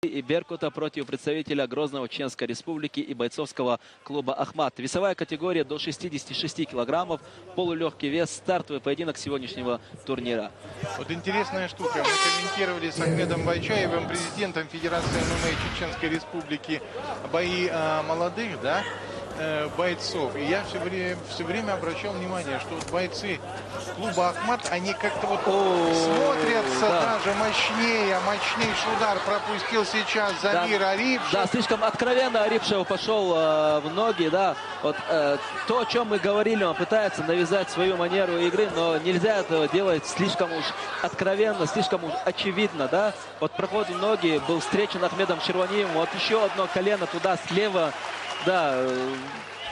и Беркута против представителя Грозного Чеченской Республики и бойцовского клуба «Ахмат». Весовая категория до 66 килограммов, полулегкий вес, стартовый поединок сегодняшнего турнира. Вот интересная штука. Мы комментировали с Ахмедом Байчаевым, президентом Федерации ММА Чеченской Республики, бои молодых, да, бойцов. И я все время обращал внимание, что вот бойцы клуба «Ахмат», они как-то вот смотрятся даже мощнее. Мощнейший удар пропустил сейчас Замир Арипшев. Да, слишком откровенно Арипшев пошел в ноги, да. Вот то, о чем мы говорили, он пытается навязать свою манеру игры, но нельзя этого делать слишком уж откровенно, слишком уж очевидно, да. Вот проход в ноги был встречен Ахмедом Щерваниевым, вот еще одно колено туда слева. Да,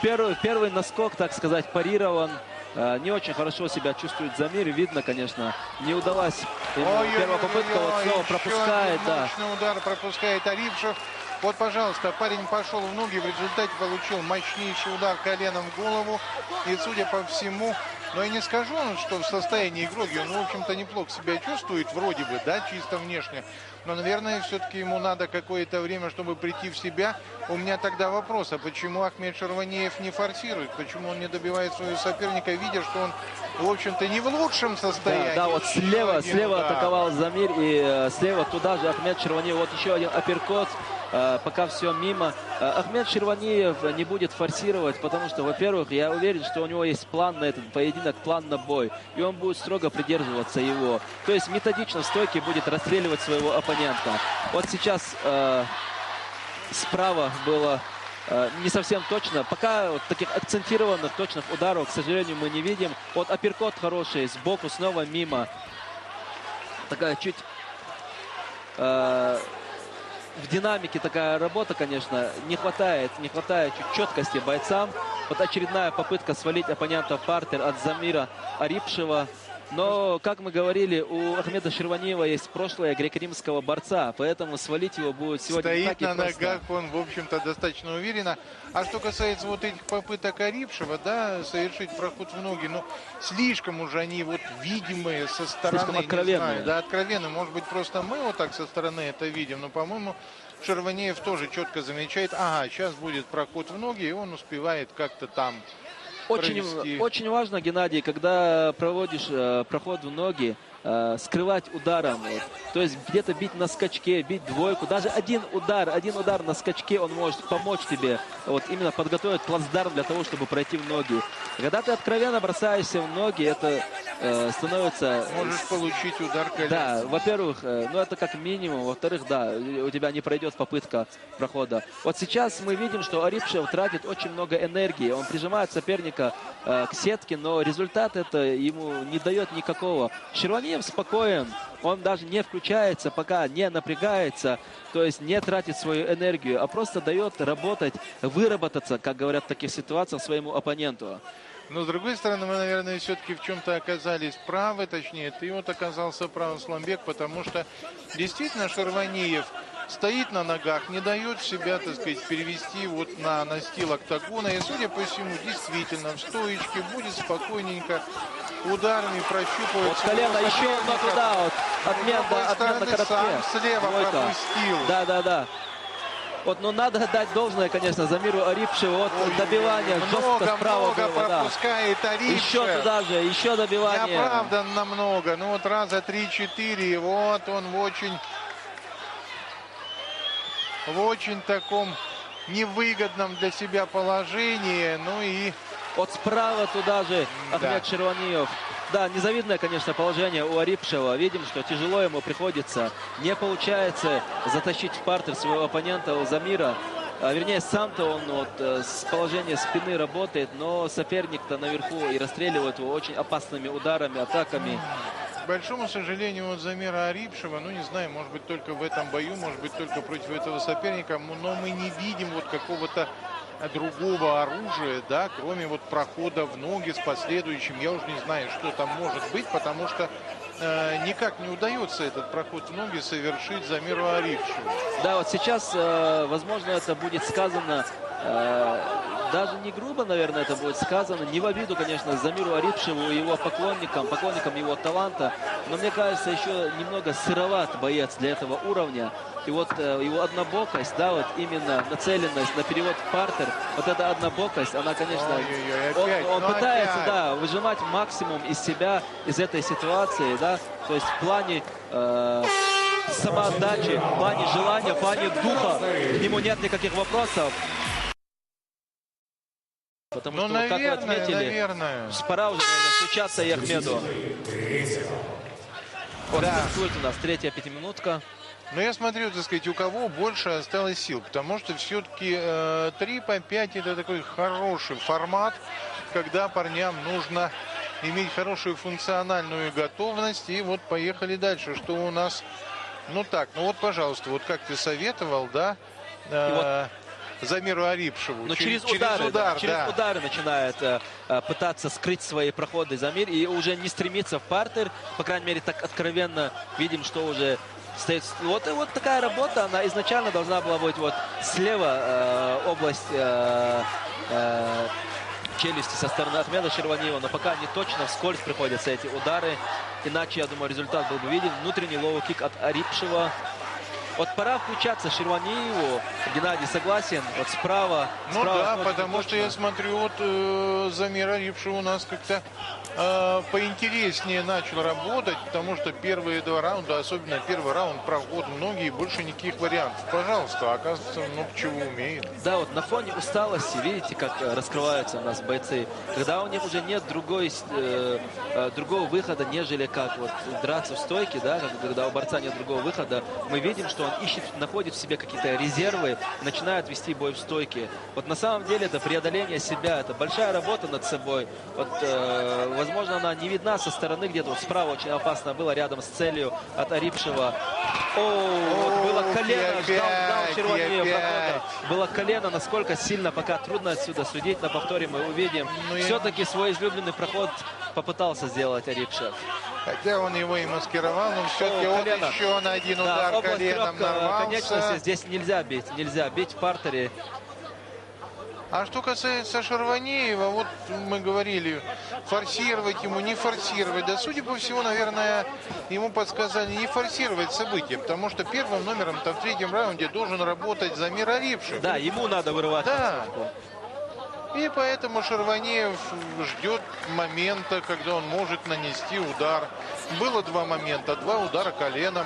первый наскок, так сказать, парирован. Не очень хорошо себя чувствует Замир. Видно, конечно, не удалась ему первая попытка. Вот снова пропускает. Да. Мощный удар пропускает Арипшев. Вот, пожалуйста, парень пошел в ноги, в результате получил мощнейший удар коленом в голову. И, судя по всему, но я не скажу, что в состоянии игроки он, в общем-то, неплохо себя чувствует, вроде бы, да, чисто внешне. Но, наверное, все-таки ему надо какое-то время, чтобы прийти в себя. У меня тогда вопрос, а почему Ахмед Щерваниев не форсирует? Почему он не добивает своего соперника, видя, что он, в общем-то, не в лучшем состоянии? Да, вот слева атаковал Замир, и слева туда же Ахмед Щерваниев. Вот еще один апперкот. Пока все мимо. Ахмед Щерваниев не будет форсировать, потому что, во-первых, я уверен, что у него есть план на этот поединок, план на бой. И он будет строго придерживаться его. То есть методично в стойке будет расстреливать своего оппонента. Вот сейчас справа было не совсем точно. Пока вот таких акцентированных, точных ударов, к сожалению, мы не видим. Вот апперкот хороший, сбоку снова мимо. Такая чуть... в динамике такая работа, конечно, не хватает чуть четкости бойцам. Вот очередная попытка свалить оппонента в партер от Замира Арипшева. Но, как мы говорили, у Ахмеда Щерваниева есть прошлое греко-римского борца, поэтому свалить его будет сегодня стоит не так и на просто. ногах он, в общем-то, достаточно уверенно. А что касается вот этих попыток Арипшева, да, совершить проход в ноги, ну, слишком уже они вот видимые со стороны. Слишком откровенные. Не знаю, да, откровенные. Может быть, просто мы вот так со стороны это видим, но, по-моему, Щерваниев тоже четко замечает, ага, сейчас будет проход в ноги, и он успевает как-то там Очень важно, Геннадий, когда проводишь проход в ноги, скрывать ударом. Вот. То есть где-то бить на скачке, бить двойку. Даже один удар на скачке, он может помочь тебе вот именно подготовить плацдарм для того, чтобы пройти в ноги. Когда ты откровенно бросаешься в ноги, это становится... Можешь получить удар коленом. Да, во-первых, ну это как минимум. Во-вторых, да, у тебя не пройдет попытка прохода. Вот сейчас мы видим, что Арипшев тратит очень много энергии. Он прижимает соперника к сетке, но результат это ему не дает никакого. Щерваниев спокоен. Он даже не включается, пока не напрягается, то есть не тратит свою энергию, а просто дает работать, выработаться, как говорят в таких ситуациях, своему оппоненту. Но, с другой стороны, мы, наверное, все-таки в чем-то оказались правы, точнее, ты вот оказался прав, Асламбек, потому что действительно Щерваниев стоит на ногах, не дает себя, так сказать, перевести вот на настил октагона. И, судя по всему, действительно, в стоечке будет спокойненько ударами прощупывать. Вот колено еще одно туда, вот, отмен на коротке. Сам слева пропустил. Да. Вот, ну, надо отдать должное, конечно, Замиру Арипшеву. Вот добивание жестко справа было, пропускает Арипшев. Еще туда же, еще добивание. Неоправданно много. Ну, вот раза 3-4. Вот он в очень таком невыгодном для себя положении. Ну и... Вот справа туда же Ахмед Щерваниев. Да, незавидное, конечно, положение у Арипшева. Видим, что тяжело ему приходится. Не получается затащить в партер своего оппонента у Замира. Вернее, сам-то он вот с положения спины работает, но соперник-то наверху и расстреливает его очень опасными ударами, атаками. К большому сожалению, вот Замира Арипшева, ну не знаю, может быть только в этом бою, может быть только против этого соперника, но мы не видим вот какого-то другого оружия, да, кроме вот прохода в ноги с последующим. Я уже не знаю, что там может быть, потому что никак не удается этот проход в ноги совершить Замиру Арипшеву. Да, вот сейчас, возможно, это будет сказано даже не грубо, наверное, это будет сказано, не в обиду, конечно, Замиру Арипшеву и его поклонникам его таланта, но мне кажется, еще немного сыроват боец для этого уровня. И вот его однобокость, да, вот именно нацеленность на перевод в партер, вот эта однобокость, она, конечно, он пытается, да, выжимать максимум из себя, из этой ситуации, да, то есть в плане самоотдачи, в плане желания, в плане духа, к нему нет никаких вопросов. Потому что, наверное, как вы отметили, пора уже, наверное, стучаться и Ахмеду. Вот стартует у нас третья пятиминутка. Но я смотрю, так сказать, у кого больше осталось сил, потому что все-таки 3 по 5 это такой хороший формат, когда парням нужно иметь хорошую функциональную готовность. И вот поехали дальше, что у нас, ну так, ну вот, пожалуйста, вот как ты советовал, да, Замиру Арипшеву. Но через удары начинает пытаться скрыть свои проходы Замир и уже не стремиться в партер, по крайней мере, так откровенно видим, что уже стоит. Вот такая работа, она изначально должна была быть вот слева область челюсти со стороны Ахмеда Шерваниева, но пока не точно, вскользь приходятся эти удары. Иначе, я думаю, результат был бы виден. Внутренний лоу-кик от Арипшева. Вот пора включаться Шерваниеву. Геннадий согласен. Вот справа. Ну да, потому что я смотрю, вот Замир Арипшев у нас как-то поинтереснее начал работать, потому что первые 2 раунда, особенно первый раунд, проход многие, больше никаких вариантов. Пожалуйста, оказывается, много чего умеет. Да, вот на фоне усталости, видите, как раскрываются у нас бойцы. Когда у них уже нет другого выхода, нежели как вот драться в стойке, да, когда у борца нет другого выхода, мы видим, что он находит в себе какие-то резервы, начинает вести бой в стойке. Вот на самом деле это преодоление себя, это большая работа над собой. Вот, возможно, она не видна со стороны, где-то вот справа очень опасно было, рядом с целью от Арипшева. Вот было колено, ждал Шерваниев прохода. Было колено, насколько сильно, пока трудно отсюда судить, на повторе мы увидим. Все-таки свой излюбленный проход попытался сделать Арипшев. Хотя он его и маскировал, но все-таки вот еще на один удар коленом нарвался. Конечности здесь нельзя бить в партере. А что касается Шерваниева, вот мы говорили, форсировать ему, не форсировать. Да, судя по всему, наверное, ему подсказали не форсировать события, потому что первым номером-то в 3-м раунде должен работать Замир Арипшев. Да, ему надо вырывать. Да. И поэтому Шерваниев ждет момента, когда он может нанести удар. Было 2 момента, 2 удара коленом.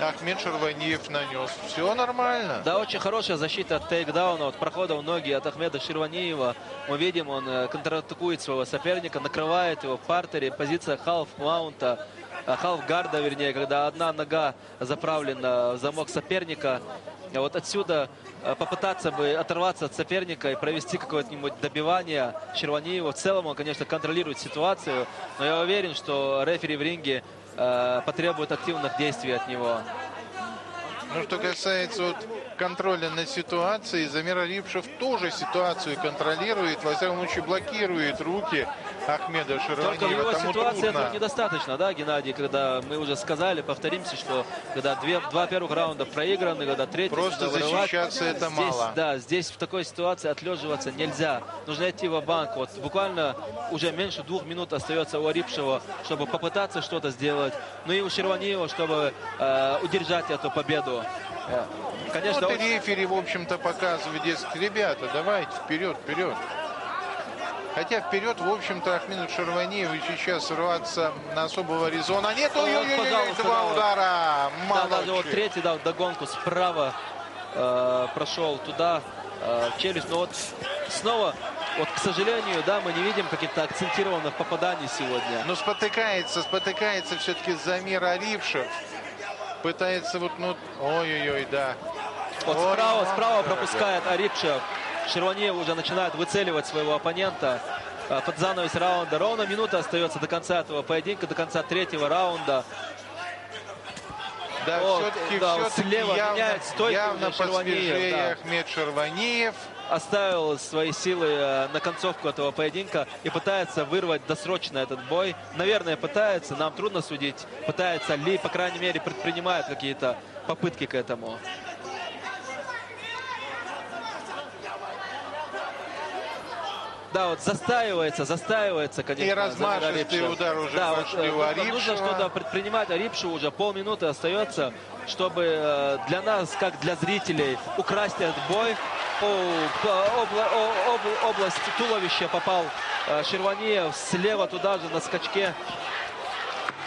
Ахмед Шерваниев нанес. Все нормально. Да, очень хорошая защита от тейкдауна, от прохода в ноги от Ахмеда Шерваниева. Мы видим, он контратакует своего соперника, накрывает его в партере. Позиция халф-маунта, халф-гарда, вернее, когда одна нога заправлена в замок соперника. А вот отсюда попытаться бы оторваться от соперника и провести какое-нибудь добивание Шерваниева. В целом он, конечно, контролирует ситуацию, но я уверен, что рефери в ринге потребует активных действий от него. Ну, что касается вот контроля над ситуацией, Замир Арипшев тоже ситуацию контролирует, во всяком случае блокирует руки Ахмеда Шерваниева. Только в его ситуации трудно. этого недостаточно, да, Геннадий, когда мы уже сказали, повторимся, что когда 2 первых раунда проиграны, когда третий... Просто защищаться это здесь, мало. Да, здесь в такой ситуации отлеживаться нельзя. Нужно идти в банк. Вот буквально уже меньше 2 минут остается у Арипшева, чтобы попытаться что-то сделать. Ну и у Шерваниева, чтобы удержать эту победу. Конечно, вот и рефери, в общем-то, показывает, дескать, ребята, давайте вперед, вперед. Хотя вперед, в общем-то, Ахмеду Шерваниеву сейчас рваться на особого резона нет. Ой-ой-ой, 2 удара. Да, даже вот третий дал догонку справа, прошел туда, в челюсть. Но вот снова, вот, к сожалению, да, мы не видим каких-то акцентированных попаданий сегодня. Но спотыкается все-таки Замир Арипшев. Пытается вот, ну, ой-ой-ой, да. Вот справа пропускает Арипшев. Шерваниев уже начинает выцеливать своего оппонента. Под занавес раунда. Ровно минута остается до конца этого поединка, до конца 3-го раунда. Да, все-таки слева меняет стойку явно Шерваниев. Да. Ахмед Шерваниев. Оставил свои силы на концовку этого поединка и пытается вырвать досрочно этот бой. Наверное, пытается, нам трудно судить, пытается ли, по крайней мере, предпринимает какие-то попытки к этому. Да, вот застаивается, конечно. И размашистые Замир Арипшев. удары уже да, пошли у нужно Арипшева. что-то предпринимать. Арипшеву уже полминуты остается, чтобы для нас, как для зрителей, украсть этот бой. Область туловища попал Щерваниев слева туда же на скачке.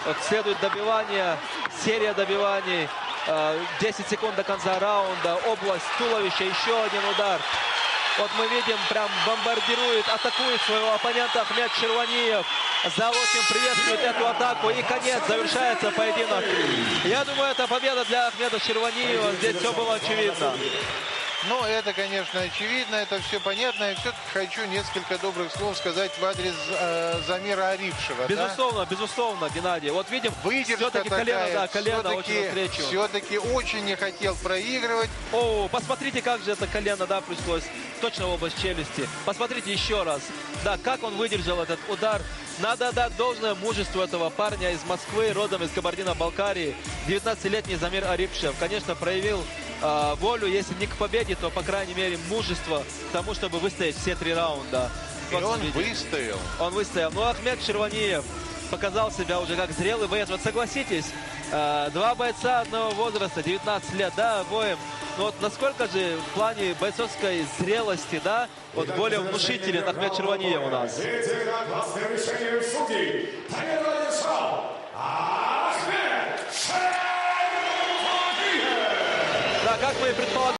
Вот следует добивание, серия добиваний. 10 секунд до конца раунда. Область туловища, еще один удар. Вот мы видим, прям бомбардирует, атакует своего оппонента Ахмед Щерваниев. Залокин приветствует эту атаку. И конец, завершается поединок. Я думаю, это победа для Ахмеда Щерваниева. Здесь все было очевидно. Ну, это, конечно, очевидно, это все понятно. И все-таки хочу несколько добрых слов сказать в адрес Замира Арипшева. Безусловно, безусловно, Геннадий. Вот видим, все-таки колено очень навстречу. Все-таки очень не хотел проигрывать. О, посмотрите, как же это колено, да, пришлось точно в область челюсти. Посмотрите еще раз. Да, как он выдержал этот удар. Надо отдать должное мужеству этого парня из Москвы, родом из Кабардино-Балкарии. 19-летний Замир Арипшев, конечно, проявил волю, если не к победе, то, по крайней мере, мужество к тому, чтобы выстоять все 3 раунда. И он выстоял. Он выстоял. Ну, Ахмед Щерваниев показал себя уже как зрелый боец. Вот согласитесь, 2 бойца одного возраста, 19 лет, да, обоим. Но вот насколько же в плане бойцовской зрелости, да, вот более внушителен Ахмед Щерваниев у нас.